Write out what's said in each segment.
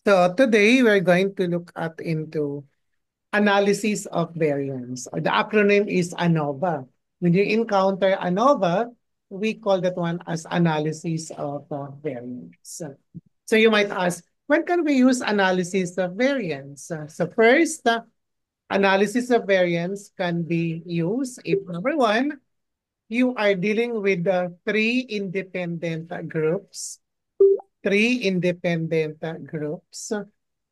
So today we're going to look at into analysis of variance. Or the acronym is ANOVA. When you encounter ANOVA, we call that one as analysis of variance. So you might ask, when can we use analysis of variance? So first, analysis of variance can be used if number one, you are dealing with three independent groups,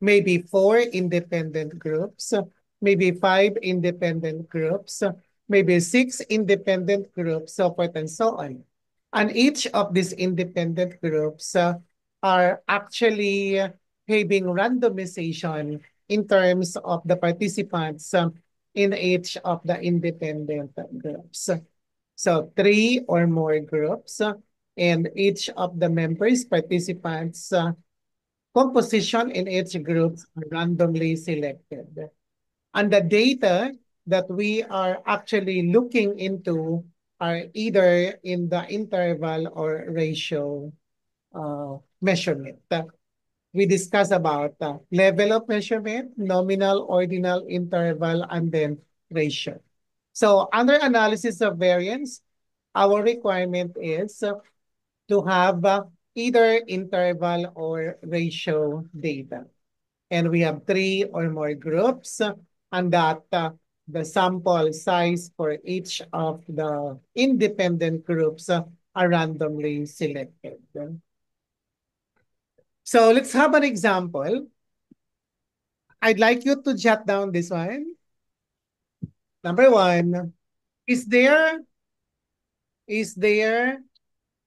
maybe four independent groups, maybe five independent groups, maybe six independent groups, so forth and so on. And each of these independent groups are actually having randomization in terms of the participants in each of the independent groups. So three or more groups and each of the members, participants, composition in each group are randomly selected. And the data that we are actually looking into are either in the interval or ratio measurement. We discuss about level of measurement, nominal, ordinal, interval, and then ratio. So under analysis of variance, our requirement is to have either interval or ratio data. And we have three or more groups and that the sample size for each of the independent groups are randomly selected. So let's have an example. I'd like you to jot down this one. Number one, is there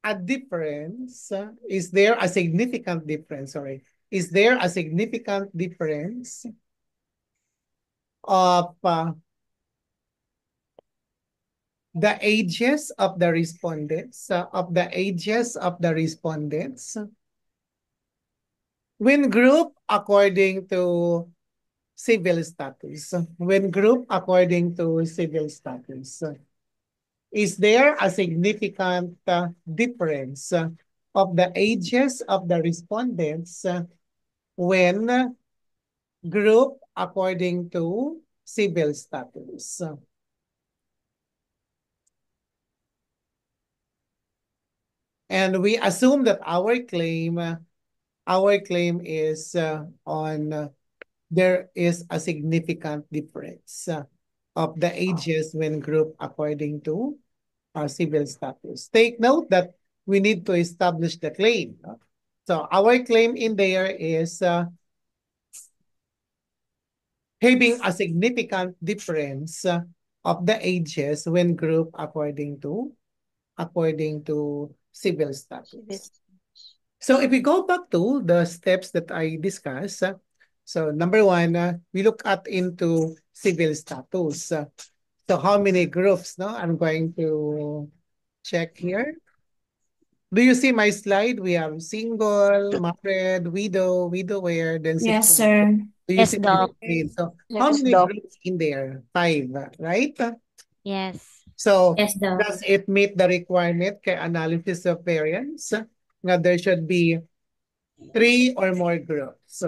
a difference? Is there a significant difference? Sorry. Is there a significant difference of the ages of the respondents, when grouped according to civil status? Is there a significant difference of the ages of the respondents when grouped according to civil status? And we assume that our claim is on there is a significant difference of the ages when grouped according to civil status. Take note that we need to establish the claim. So our claim in there is having a significant difference of the ages when grouped according to civil status. So if we go back to the steps that I discussed, so number one, we look at into civil status. So how many groups? No, I'm going to check here. Do you see my slide? We have single, married, widow, widower, then Yes, single. sir. Do you Yes, see my Doc. slide? So how Yes, many Doc. groups in there? Five, right? Yes. So Yes, Doc. does it meet the requirement kay analysis of variance? Now there should be three or more groups.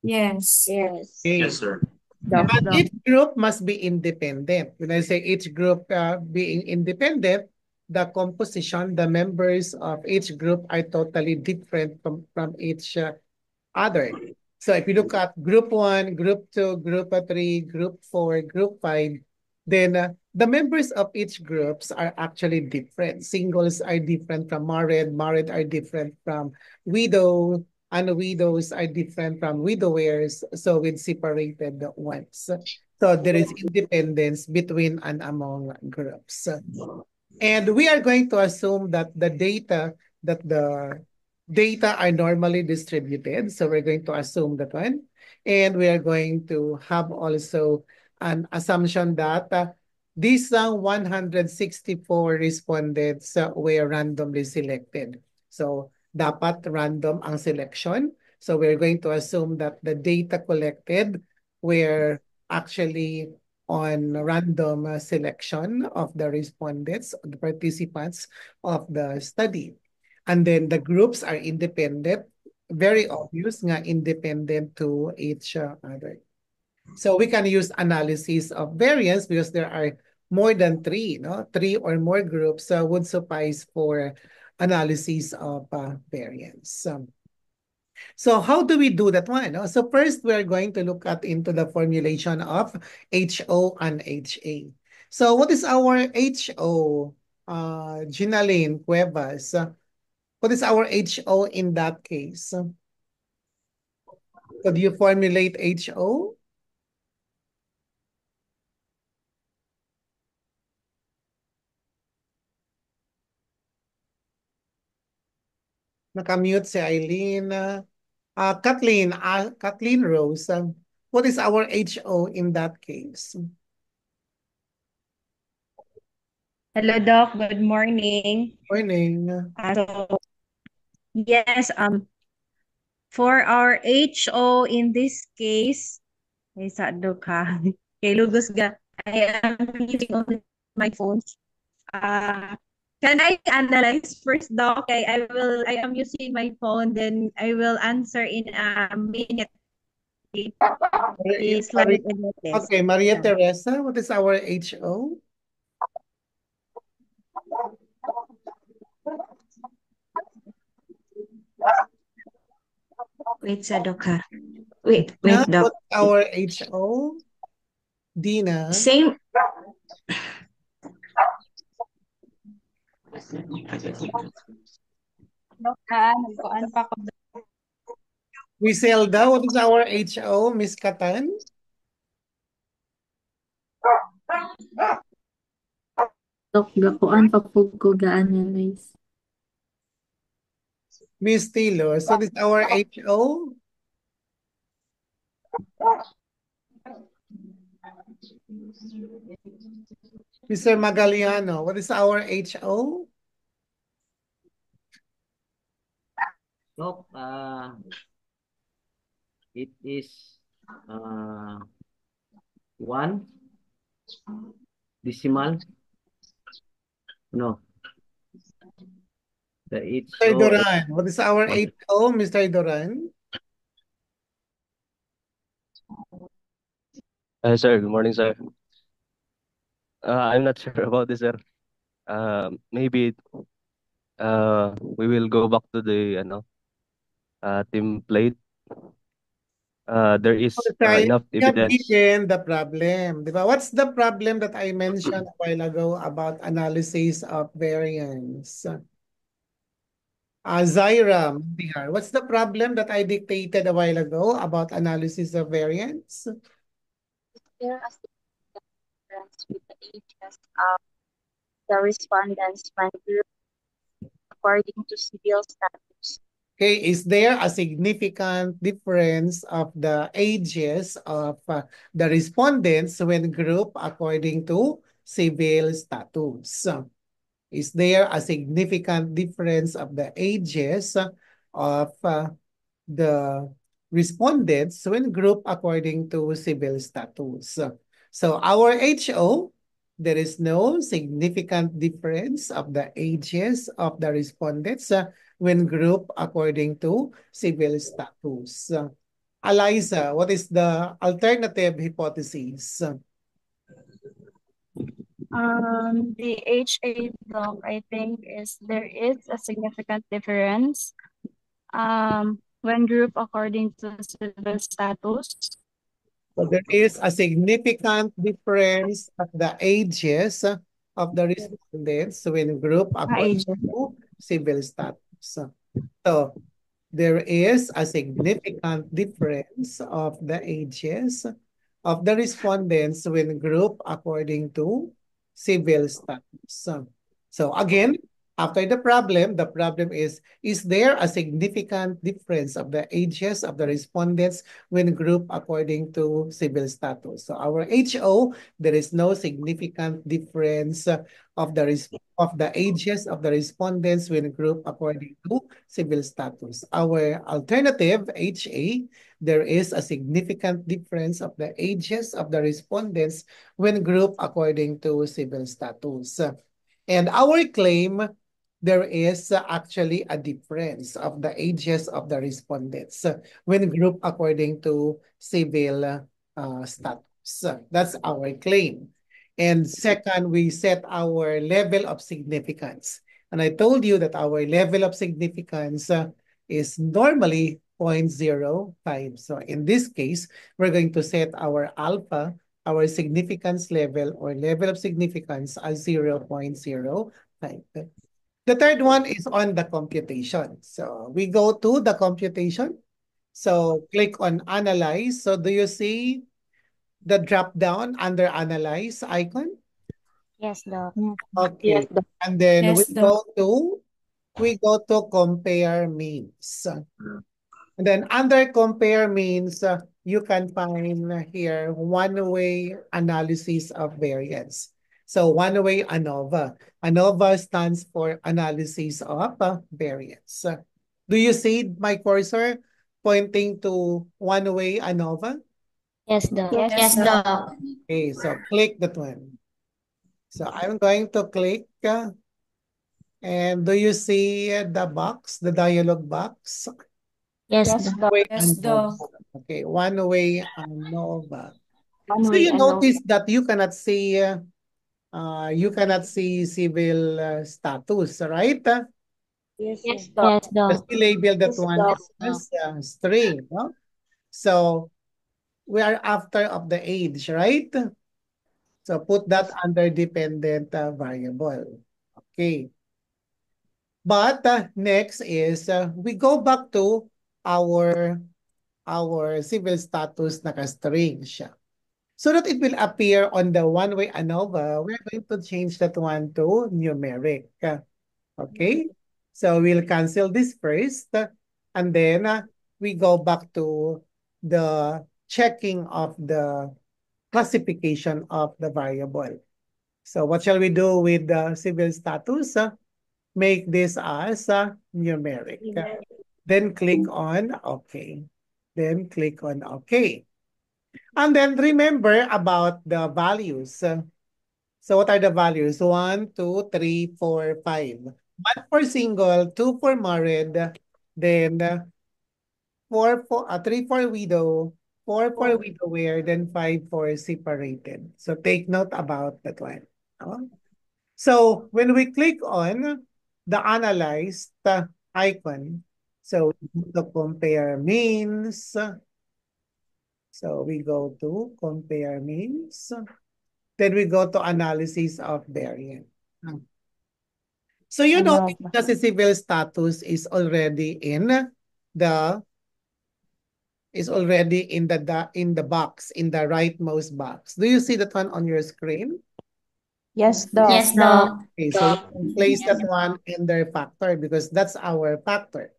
Yes. Yes. Okay. Yes, sir. Doc, But Doc. each group must be independent. When I say each group being independent, the composition, the members of each group are totally different from each other. So if you look at group 1, group 2, group 3, group 4, group 5, then the members of each groups are actually different. Singles are different from married, married are different from widow, and widows are different from widowers, so with separated ones. So there is independence between and among groups. And we are going to assume that the data are normally distributed. So we're going to assume that one. And we are going to have also an assumption that these 164 respondents were randomly selected. So dapat random ang selection. So we're going to assume that the data collected were actually on random selection of the respondents, the participants of the study. And then the groups are independent. very obvious nga independent to each other. So we can use analysis of variance because there are more than three, no? Three or more groups would suffice for analysis of variance. So how do we do that one? No? So first, we're going to look at into the formulation of HO and HA. So what is our HO, Ginaline Cuevas? What is our HO in that case? Could you formulate HO? Nakamute si Eileen. Kathleen Rose, what is our HO in that case? Hello, Doc. Good morning. Morning. So, yes, for our HO in this case, ay sado ka. Kay Lugos ga, I am using only my phone. Can I analyze first, Doc? I am using my phone, then I will answer in a minute. Please slide about this. Okay, Maria Yeah. Teresa, what is our HO? Wait, sado ka. Wait, Now, Doc. what's our HO? Dina. Same. Doc, nagkuan pa ko. Griselda, what is our HO? Miss Katan? Dok, gakuan pa po ko ga-analyze. Miss Tilos, what is our HO? Mr. Magaliano, what is our HO? Doc, it is 1 decimal. No. The Mr. HO Duran, what is our HO, Mr. Duran? Sir, good morning, sir. I'm not sure about this, sir. Maybe we will go back to the template. There is Okay, enough we have evidence. given the problem. Di ba? What's the problem that I mentioned a while ago about analysis of variance? Zaira, what's the problem that I dictated a while ago about analysis of variance? There is a difference with the ages of the respondents when grouped according to civil status. Okay, is there a significant difference of the ages of the respondents when grouped according to civil status? Is there a significant difference of the ages of the respondents when grouped according to civil status? So our HO, there is no significant difference of the ages of the respondents when grouped according to civil status. Eliza, what is the alternative hypothesis? The HA block, I think, there is a significant difference when grouped according to civil status. So there is a significant difference of the ages of the respondents when grouped according to civil status. So there is a significant difference of the ages of the respondents when grouped according to civil status. So again, after the problem is there a significant difference of the ages of the respondents when grouped according to civil status? So our HO, there is no significant difference of the ages of the respondents when grouped according to civil status. Our alternative, HA, there is a significant difference of the ages of the respondents when grouped according to civil status. And our claim there is actually a difference of the ages of the respondents when grouped according to civil status. That's our claim. And second, we set our level of significance. And I told you that our level of significance is normally 0.05. So in this case, we're going to set our alpha, our significance level or level of significance as 0.05. The third one is on the computation. So we go to the computation. So click on Analyze. So do you see the drop down under Analyze icon? Yes, Doc. Okay. Yes, Doc. And then Yes, we go to compare means. And then under compare means you can find here one-way analysis of variance. So one-way ANOVA. ANOVA stands for analysis of variance. Do you see my cursor pointing to one-way ANOVA? Yes, Doc. Yes, Doc. Okay, so click that one. So I'm going to click. And do you see the box, the dialog box? Yes, Doc. Way Yes, ANOVA. Doc. Okay, one-way ANOVA. So One-way you ANOVA. notice that you cannot see civil status, right? Yes, Yes, Doc. Just Doc. label that Yes, one Doc. as string, no? So we are after of the age, right? So put that under dependent variable. Okay. But next is we go back to our civil status naka-string siya. So that it will appear on the one-way ANOVA, we're going to change that one to numeric. Okay? So we'll cancel this first, and then we go back to the checking of the classification of the variable. So what shall we do with the civil status? Make this as numeric. Then click on OK. Then click on OK. And then remember about the values. So what are the values? 1, 2, 3, 4, 5. 1 for single, 2 for married, then 3 for widow, 4 for widower, then 5 for separated. So take note about that one. So when we click on the analyzed icon, so the compare means. So we go to compare means. Then we go to analysis of variance. So you know the civil status is already in the box, in the rightmost box. Do you see that one on your screen? Yes, Doc. Yes, Doc. Okay, so we can place that one in their factor because that's our factor.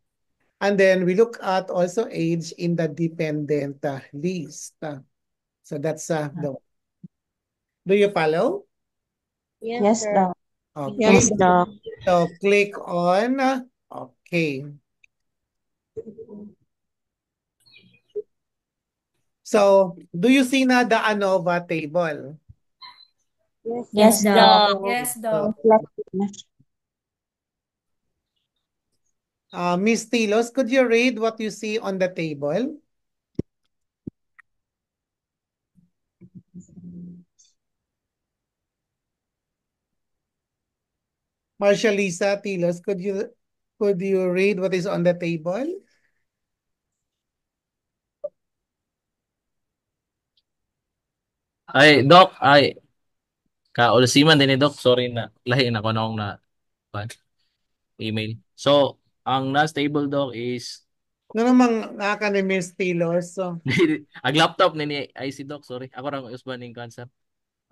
And then we look at also age in the dependent list. So that's the. Do you follow? Yes, Doc. Okay. Yes, Doc. So click on okay. So do you see na the ANOVA table? Yes, Doc. Yes, Doc. Miss Tilos, could you read what you see on the table? Marcia Lisa Tilos, could you read what is on the table? Ay, Doc, ay, kaulasiman din ni Doc. Sorry na, lahi na ko na akong email. So, ang na-stable, Doc, is Ano namang naka ni Miss Tilos? So, ang laptop ni IC, Doc. Sorry, ako lang usban ng concept.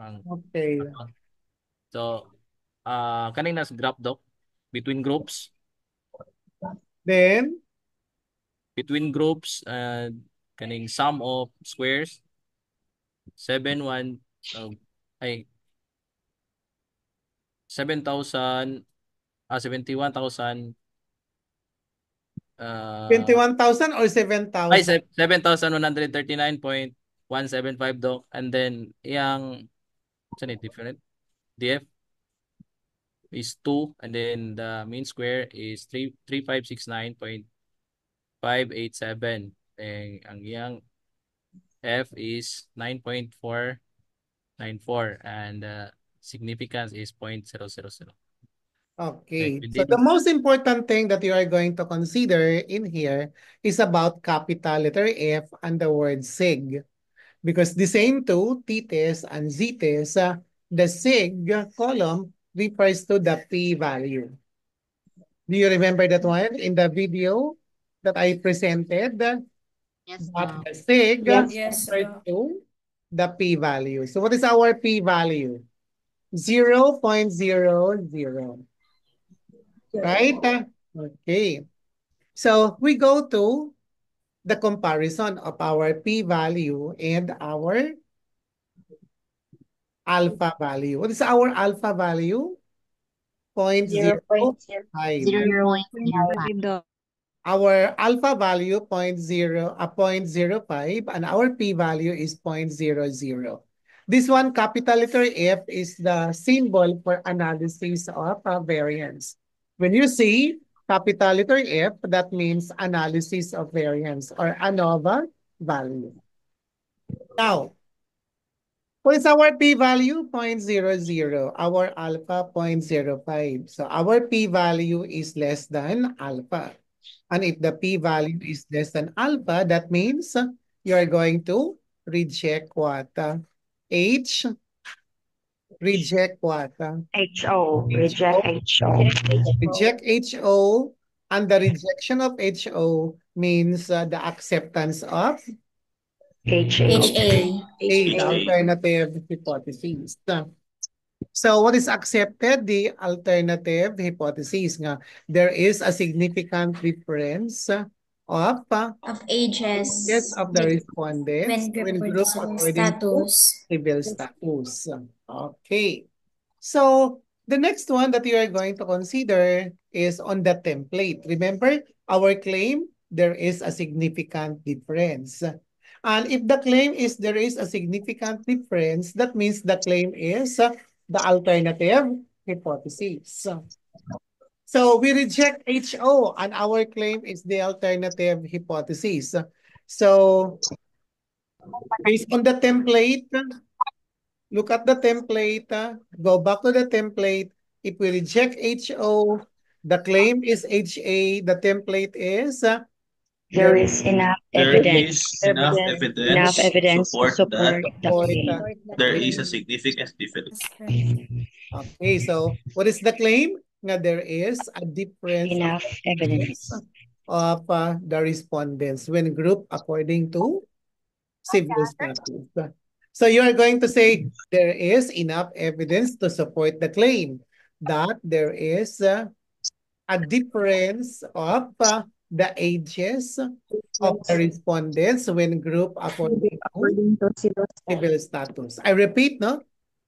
okay. So, kaning nas graph, Doc, between groups, Then, kaning sum of squares, 7,000, 71,000 21,000 or 7,000? 7,139.175, Doc. And then, yung, saan different? DF? is 2, and then the mean square is 3569.587. And ang iyang F is 9.494, and significance is 0.000. Okay, so within the most important thing that you are going to consider in here is about capital letter F and the word sig. Because the same two, t-test and z-test, the sig column refers to the p-value. Do you remember that one in the video that I presented? Yes, That Doc. the sig Yes, refers to the p-value. So what is our p-value? 0.00. Right? Okay. So we go to the comparison of our p-value and our alpha value. What is our alpha value? 0.05. 0.05. Doc. Our alpha value 0.05 and our p-value is 0.00. This one, capital letter F, is the symbol for analysis of variance. When you see capital letter F, that means analysis of variance or ANOVA value. Now, what is our p-value? 0.00. Our alpha 0.05. So our p-value is less than alpha. And if the p-value is less than alpha, that means you are going to reject what? H. Reject what? HO, reject HO. Reject HO. And the rejection of HO means the acceptance of HA. A, the alternative hypothesis. So what is accepted? The alternative hypothesis nga there is a significant difference of ages yes, of the respondents when when group group according to according to status. civil status. Okay. So the next one that you are going to consider is on the template. Remember our claim, there is a significant difference. And if the claim is there is a significant difference, that means the claim is the alternative hypothesis. So we reject HO and our claim is the alternative hypothesis. So based on the template, look at the template, go back to the template. If we reject HO, the claim is HA, the template is There is enough evidence. Enough evidence to support the claim. there is a significant difference. Okay, so what is the claim? Nga there is a difference of Enough evidence. the respondents when grouped according to civil status. So you are going to say there is enough evidence to support the claim that there is a difference of the ages of the respondents when grouped according to civil status. I repeat, no?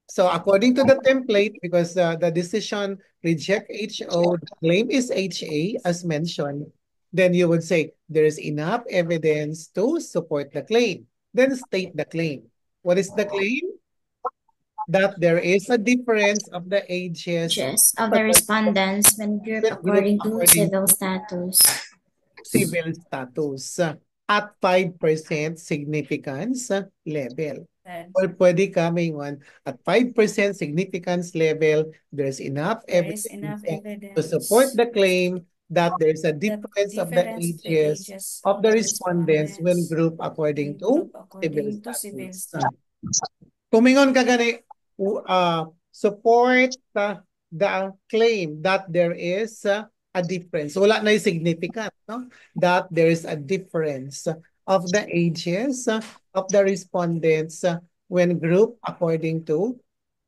So according to the template, because the decision reject HO, the claim is HA as mentioned, then you would say there is enough evidence to support the claim. Then state the claim. What is the claim? That there is a difference of the ages Of the respondents when group according to civil status. Civil status at 5% significance level. Or pwede ka may one at 5% significance level, there's enough evidence to support the claim that there's a difference of the ages of the respondents when grouped according to civil status. Kumingon ka gani, support the claim that there is a difference. Wala na yung significant, no? That there is a difference of the ages of the respondents when grouped according to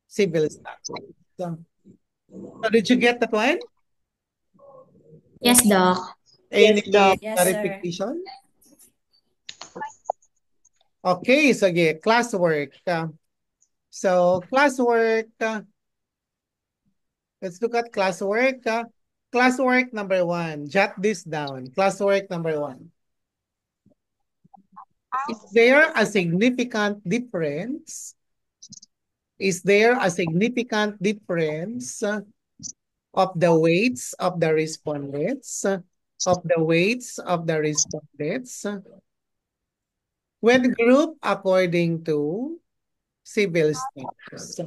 civil status. So did you get that one? Yes, Doc. Any Doc. clarification? Okay, so yeah, classwork. So classwork, let's look at classwork. Classwork number 1, jot this down. Classwork number 1. Is there a significant difference? Is there a significant difference of the weights of the respondents, when grouped according to civil status.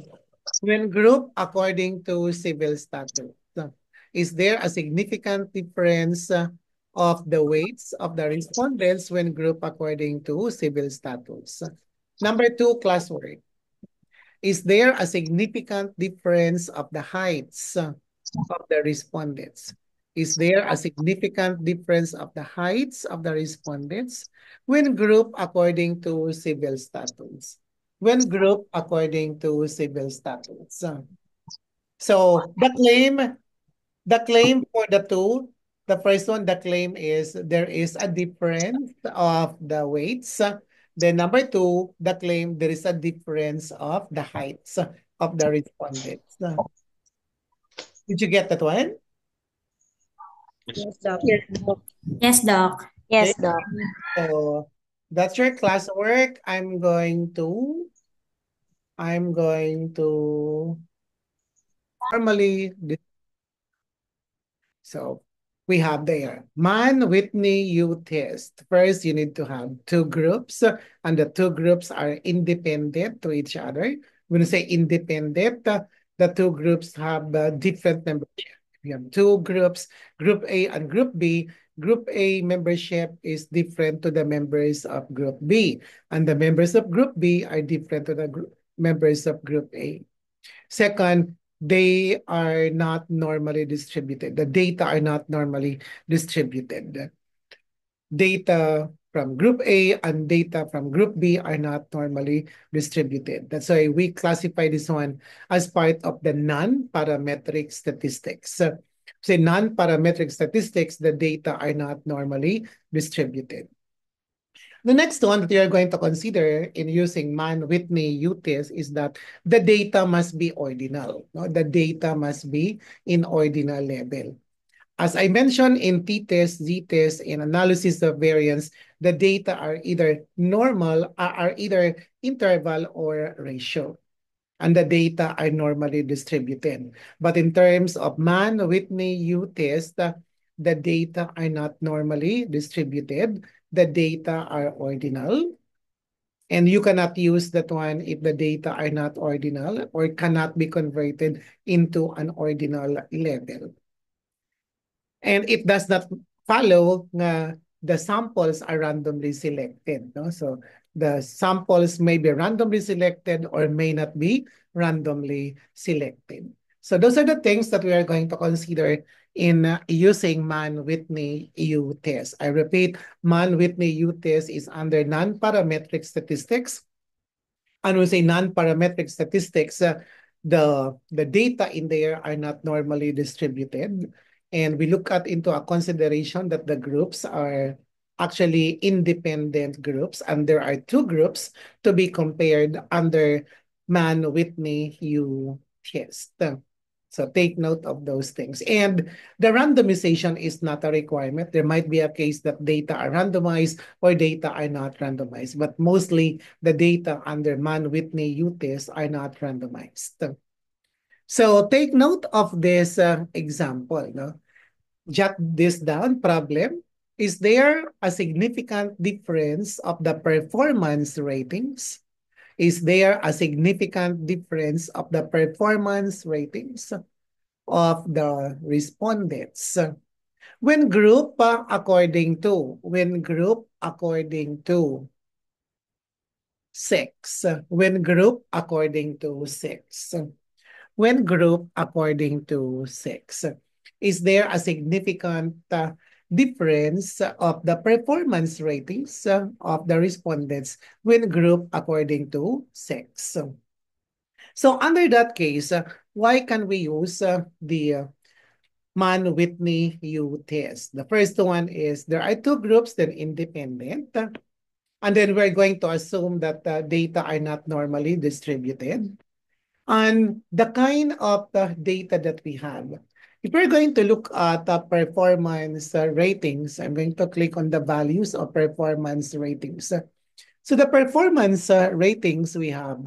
When grouped according to civil status, is there a significant difference of the weights of the respondents when grouped according to civil status? Number 2, classwork. Is there a significant difference of the heights of the respondents? Is there a significant difference of the heights of the respondents when grouped according to civil status? When grouped according to civil status. So the claim for the two, the first one, the claim is there is a difference of the weights. Then number 2, the claim there is a difference of the heights of the respondents. Did you get that one? Yes, Doc. Yes, Doc. Yes, Okay. Doc. So that's your classwork. I'm going to normally, so we have there Mann Whitney U test. First, you need to have 2 groups, and the 2 groups are independent to each other. When you say independent, the 2 groups have different membership. We have 2 groups, Group A and Group B. Group A membership is different to the members of Group B, and the members of Group B are different to the members of Group A. Second, they are not normally distributed. The data are not normally distributed. Data from Group A and data from Group B are not normally distributed. That's why we classify this one as part of the non-parametric statistics. So non-parametric statistics, the data are not normally distributed. The next one that you are going to consider in using Mann-Whitney U-test is that the data must be ordinal. No? The data must be in ordinal level. As I mentioned in t-test, z-test, in analysis of variance, the data are either normal, are either interval or ratio. And the data are normally distributed. But in terms of Mann-Whitney U-test, the data are not normally distributed. The data are ordinal. And you cannot use that one if the data are not ordinal or cannot be converted into an ordinal level. And it does not follow the samples are randomly selected. No? So the samples may be randomly selected or may not be randomly selected. So those are the things that we are going to consider in using Mann-Whitney U-test. I repeat, Mann-Whitney U-test is under non-parametric statistics. And when we say non-parametric statistics, the data in there are not normally distributed. And we look at into a consideration that the groups are actually independent groups, and there are 2 groups to be compared under Mann-Whitney U-test. So take note of those things. And the randomization is not a requirement. There might be a case that data are randomized or data are not randomized, but mostly the data under Mann-Whitney U-test are not randomized. So take note of this example. No? Jot this down. Problem. Is there a significant difference of the performance ratings? Is there a significant difference of the performance ratings of the respondents? When group according to sex. When group according to sex. When grouped according to sex. Is there a significant difference of the performance ratings of the respondents when grouped according to sex? So under that case, why can we use the Mann-Whitney U-test? The first one is there are 2 groups, then independent. And then we're going to assume that the data are not normally distributed. And the kind of data that we have. If we're going to look at the performance ratings, I'm going to click on the values of performance ratings. So the performance ratings we have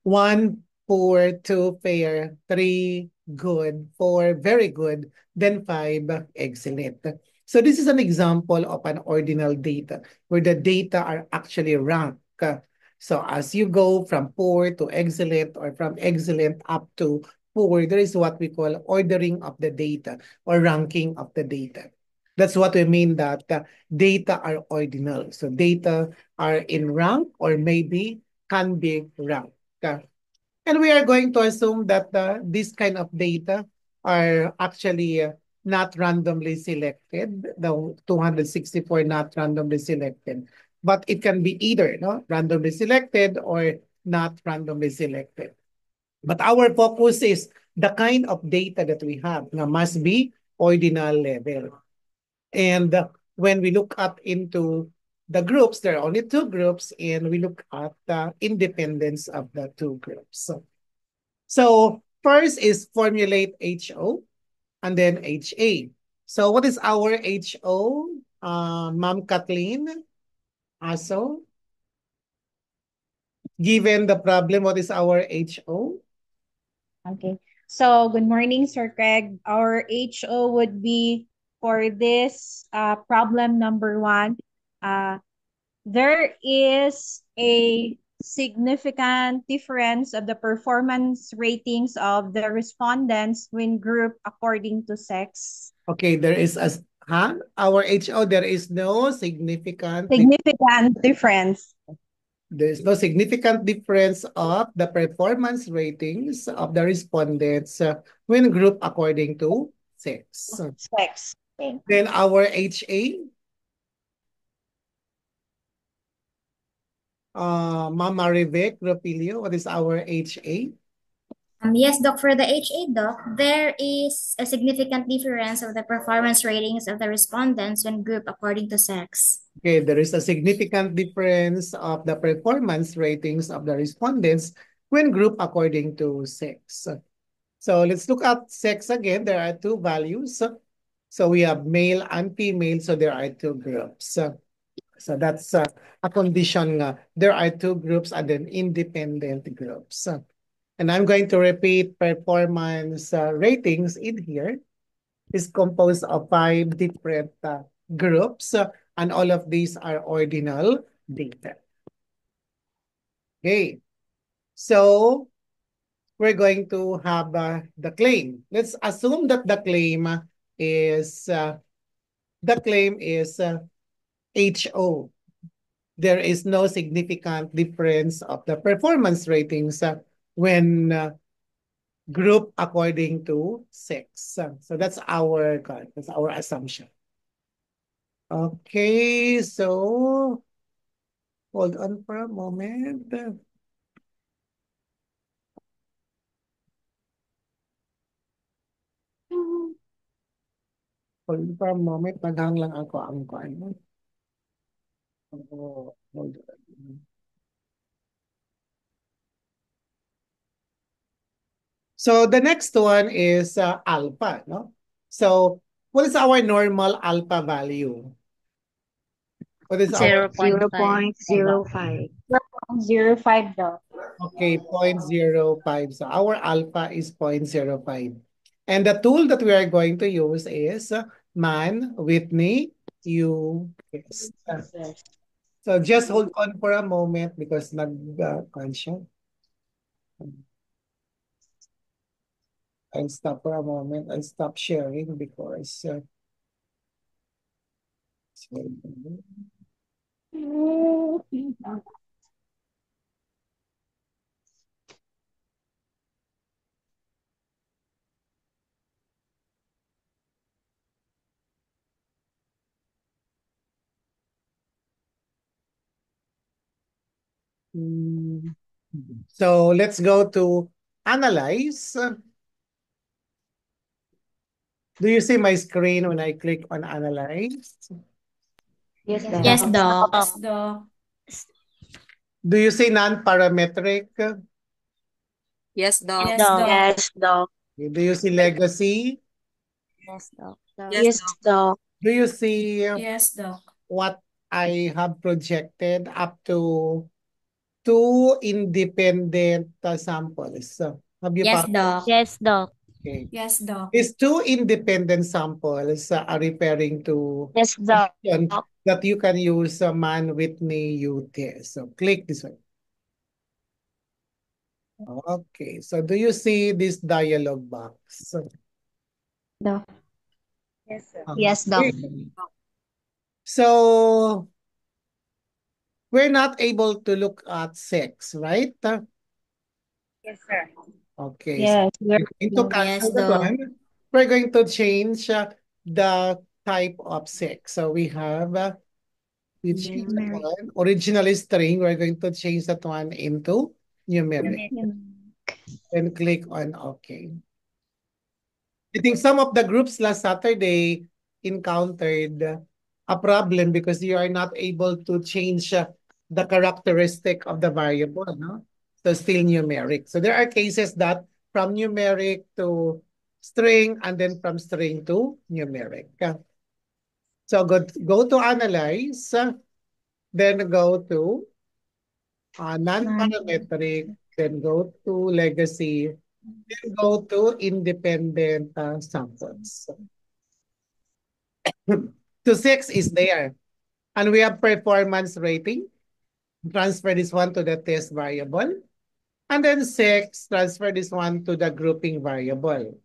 1.0, 4, 2, fair, 3, good, 4, very good, then 5, excellent. So this is an example of an ordinal data where the data are actually ranked. So as you go from poor to excellent or from excellent up to poor, there is what we call ordering of the data or ranking of the data. That's what we mean that data are ordinal. So data are in rank or maybe can be ranked. And we are going to assume that this kind of data are actually not randomly selected, the 264 not randomly selected, but it can be either randomly selected or not randomly selected. But our focus is the kind of data that we have must be ordinal level. And when we look up into the groups, there are only two groups, and we look at the independence of the two groups. So first is formulate HO and then HA. So what is our HO, Ma'am Kathleen? Also, given the problem, what is our HO? Okay. So, good morning, Sir Craig. Our HO would be for this problem number 1. There is a significant difference of the performance ratings of the respondents when grouped according to sex. Okay, there is our HO, there is no significant difference. There is no significant difference of the performance ratings of the respondents when grouped according to sex. Sex. Okay. Then our HA, Mama Rivek Ropilio, what is our HA? Yes, Doc, for the HA, Doc, there is a significant difference of the performance ratings of the respondents when grouped according to sex. Okay, there is a significant difference of the performance ratings of the respondents when grouped according to sex. So let's look at sex again. There are two values. So we have male and female, so there are two groups. So that's a condition. There are two groups and then independent groups. And I'm going to repeat performance ratings in here is composed of 5 different groups, and all of these are ordinal data. Okay, so we're going to have the claim. Let's assume that the claim is HO. There is no significant difference of the performance ratings when grouped according to sex. So that's our assumption. Okay, so hold on for a moment. Hold on for a moment. Naghang lang ako ang ano. Oh, hold on. So the next one is alpha, no? So what is our normal alpha value? What is our 0.05. 0.05 daw. Okay, 0.05. So our alpha is 0.05. And the tool that we are going to use is Man, Whitney, you. Yes. So just hold on for a moment because nag-conscious. I'll stop for a moment. I'll stop sharing because so let's go to analyze. Do you see my screen when I click on analyze? Yes, Doc. Yes, Doc. Do you see non-parametric? Yes, Doc. Yes, Doc. Do you see legacy? Yes, Doc. Yes, Doc. Do you see Yes, Doc. what I have projected up to two independent samples. Have you Yes, found? Doc. Yes, Doc. Okay. Yes, Doc. These two independent samples are referring to Yes, Doc. that you can use Mann-Whitney U-test. So click this one. Okay, so do you see this dialog box? Doc. Yes, sir. Yes, Doc. Okay. So we're not able to look at sex, right? Yes, sir. Okay, Yes, so we're going to cancel Yes, that Doc. one. We're going to change the type of sex. So we have which is that one? Originally string, we're going to change that one into numeric. And click on OK. I think some of the groups last Saturday encountered a problem because you are not able to change the characteristic of the variable, no? So still numeric. So there are cases that from numeric to string and then from string to numeric. So go to analyze, then go to non-parametric, then go to legacy, then go to independent samples. To 6 is there. And we have performance rating. Transfer this one to the test variable. And then 6, transfer this one to the grouping variable.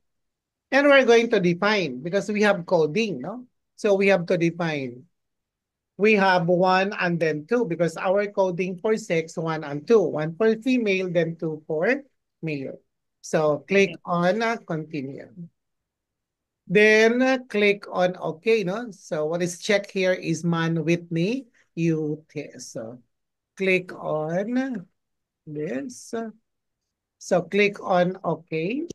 And we're going to define because we have coding, no? So we have to define. We have 1 and then 2 because our coding for 6, 1 and 2. 1 for female, then 2 for male. So click on continue. Then click on OK, no? So what is checked here is Mann-Whitney U-test. So click on this. So click on OK.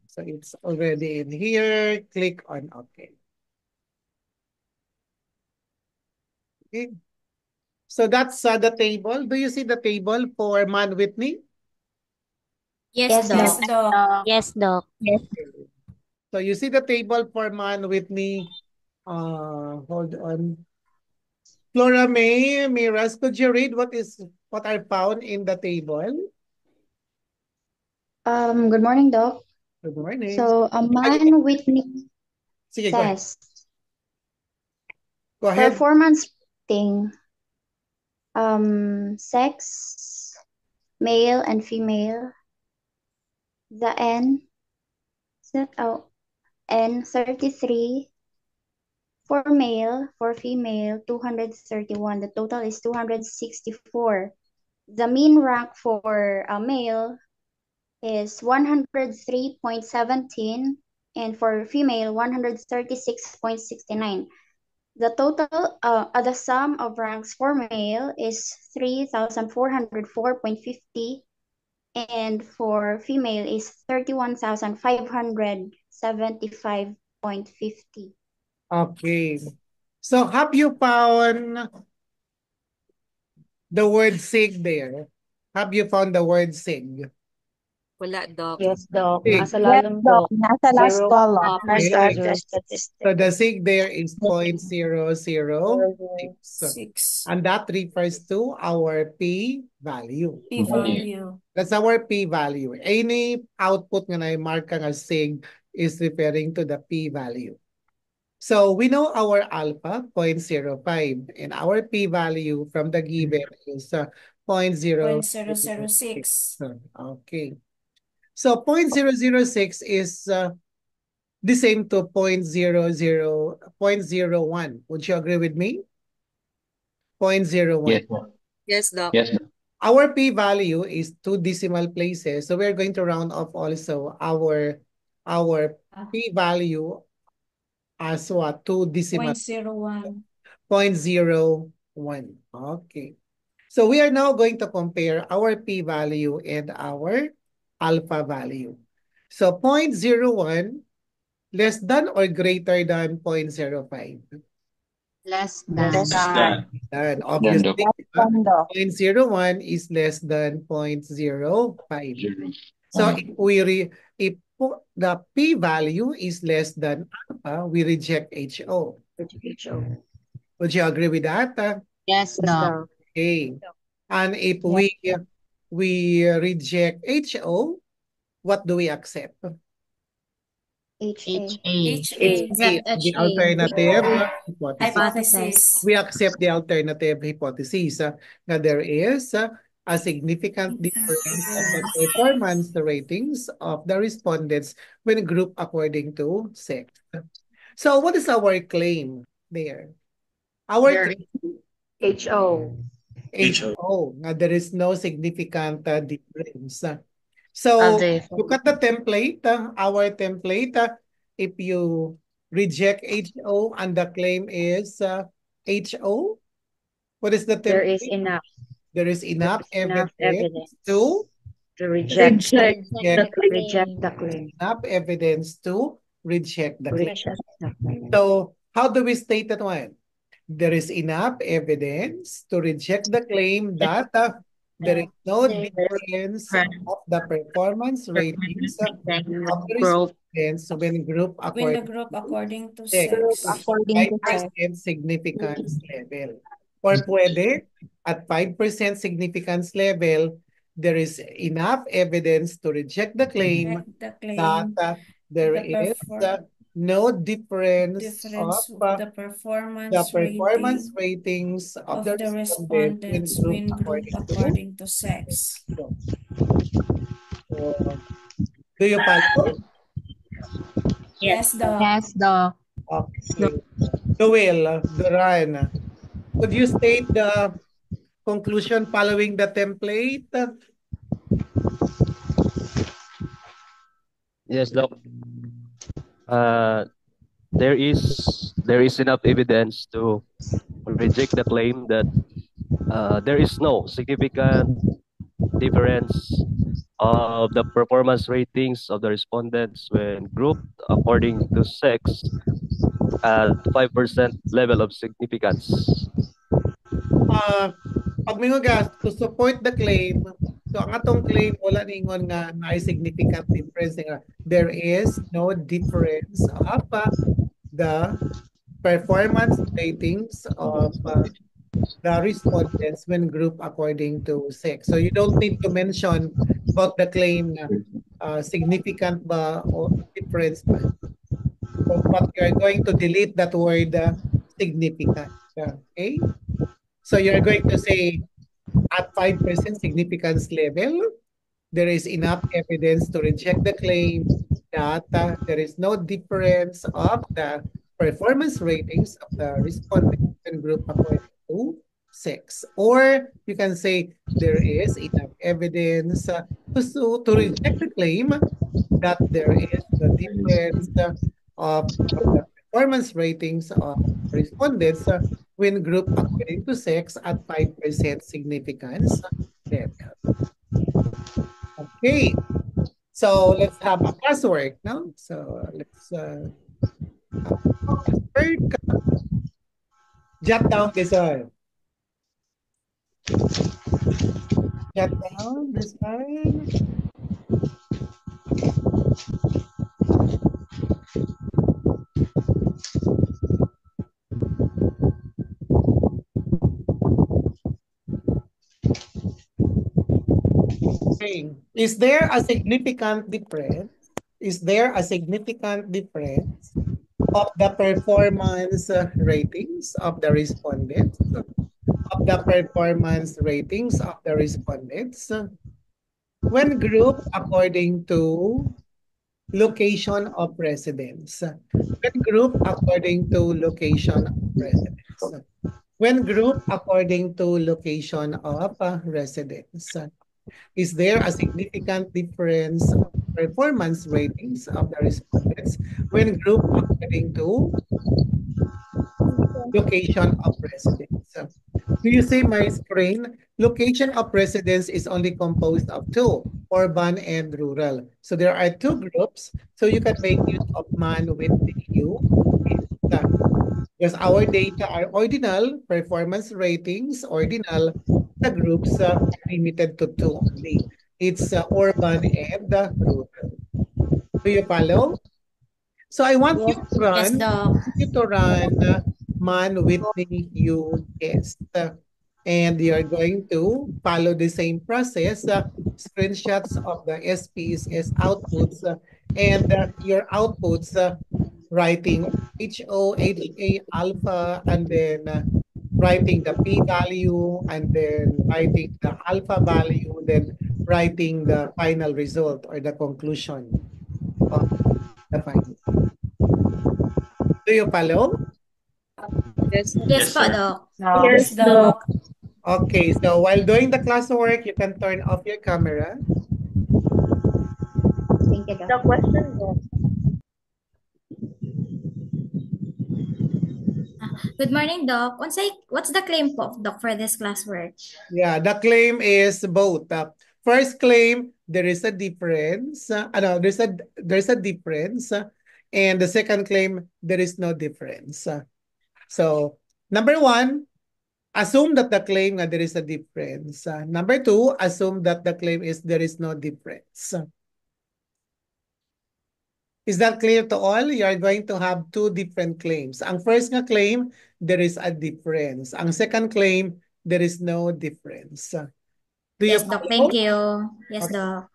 So it's already in here. Click on OK. Okay. So that's the table. Do you see the table for Mann-Whitney? Yes, Doc. Yes, Doc. Yes, Doc. Yes. So you see the table for Mann-Whitney. Hold on. Flora May, Miras, could you read what are found in the table? Good morning, Doc. Good morning. So, a Mann-Whitney Sige, go ahead. test. Go ahead. Performance rating. Sex, male and female. The N, N33 for male, for female, 231. The total is 264. The mean rank for a male is 103.17 and for female 136.69. The total, the sum of ranks for male is 3,404.50 and for female is 31,575.50. Okay. So have you found the word SIG there? Have you found the word SIG? Wala, Doc. Yes, Doc. SIG. Nasa lalong, Doc. Nasa last Zero, column. Okay. zero statistics. So the SIG there is 0.006. 6. And that refers to our P value. P value. That's our P value. Any output nga na-mark nga SIG is referring to the P value. So we know our alpha, 0.05, and our P value from the given is 0.006. Okay. So 0.006 is the same to 0.01. Would you agree with me? 0.01. Yes, Doc. Yes, Doc. Our P value is 2 decimal places. So we're going to round off also our P value as what? 2 decimal. 0.01. 0.01. Okay. So we are now going to compare our P value and our alpha value. So 0.01 less than or greater than 0.05? Less Less than. than. Obviously, Doc. 0.01 is less than 0.05. So if the P value is less than alpha, we reject HO. Would you agree with that? Yes, Doc. Okay. And if we reject HO, what do we accept? HA. The alternative Hypothesis. we accept the alternative hypothesis that there is a significant difference of the performance ratings of the respondents when grouped according to sex. So what is our claim there? Our HO. There is no significant difference. So look at the template, our template. If you reject HO and the claim is HO, what is the template? There is enough evidence to reject the claim. Enough evidence to reject the claim. So how do we state that one? There is enough evidence to reject the claim that there is no difference of the performance ratings of the respondents when grouped according to sex. 5% significance level. Or pwede, at 5% significance level, there is enough evidence to reject the claim that there is no difference of the performance ratings of the respondents when grouped according to sex. Do you follow? Yes, Doc. Okay. Joel, Duran, could you state the conclusion following the template? Yes, Doc. There is enough evidence to reject the claim that there is no significant difference of the performance ratings of the respondents when grouped according to sex at 5% level of significance. Pag mingugas, to support the claim, so ang atong claim, wala ningon nga na significant difference nga. There is no difference of the performance ratings of the respondents when grouped according to sex. So you don't need to mention about the claim na significant ba or difference ba. So, but you are going to delete that word significant. Okay? So you're going to say at 5% significance level, there is enough evidence to reject the claim that there is no difference of the performance ratings of the respondent group according to sex. Or you can say there is enough evidence to reject the claim that there is the difference of the performance ratings of respondents when grouped according to sex at 5% significance level. Okay, so let's have a classwork now. So let's jot down this one. Jot down this one. Okay. Is there a significant difference? Is there a significant difference of the performance ratings of the respondents? Of the performance ratings of the respondents when grouped according to location of residence. When grouped according to location of residence. When grouped according to location of residence. Is there a significant difference of performance ratings of the respondents when grouped according to location of residence? Do you see my screen? Location of residence is only composed of two, urban and rural. So there are two groups. So you can make use of man with the U. Because our data are ordinal, performance ratings, ordinal, the groups are limited to two only. It's urban and rural. Do you follow? So I want you to run, man with the U test. And you're going to follow the same process, screenshots of the SPSS outputs, and your outputs, writing HO, HA, alpha, and then writing the p-value, and then writing the alpha value, then writing the final result or the conclusion of the finding. Do you follow? Yes, Yes po, Doc. Yes, Doc. Okay, so while doing the classwork, you can turn off your camera. Thank you, Doc. The question, Doc. Good morning, Doc. What's the claim po, Doc, for this classwork? Yeah, the claim is both. First claim, there is a difference. There's a difference. And the second claim, there is no difference. So, number one, assume that the claim that there is a difference. Number two, assume that the claim is there is no difference. Is that clear to all? You are going to have two different claims. Ang first nga claim, there is a difference. Ang second claim, there is no difference. Do you Yes, Doc. follow? Thank you. Yes, Okay. Doc.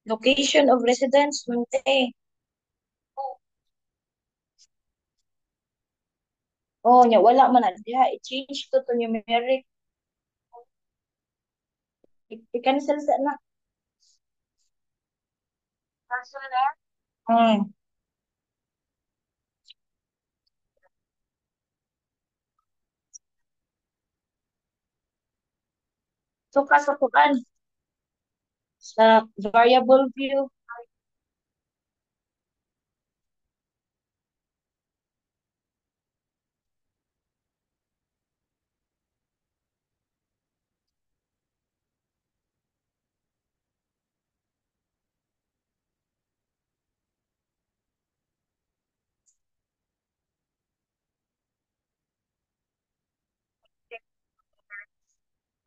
Location of residence, Monte. Oh, nya wala man na diha. I-change to numeric. I-cancel sa na. Cancel na? So, kasatuan sa variable view.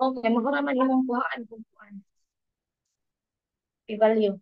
Okay, magkaraman imong kuhaan kung kuhaan. I-value.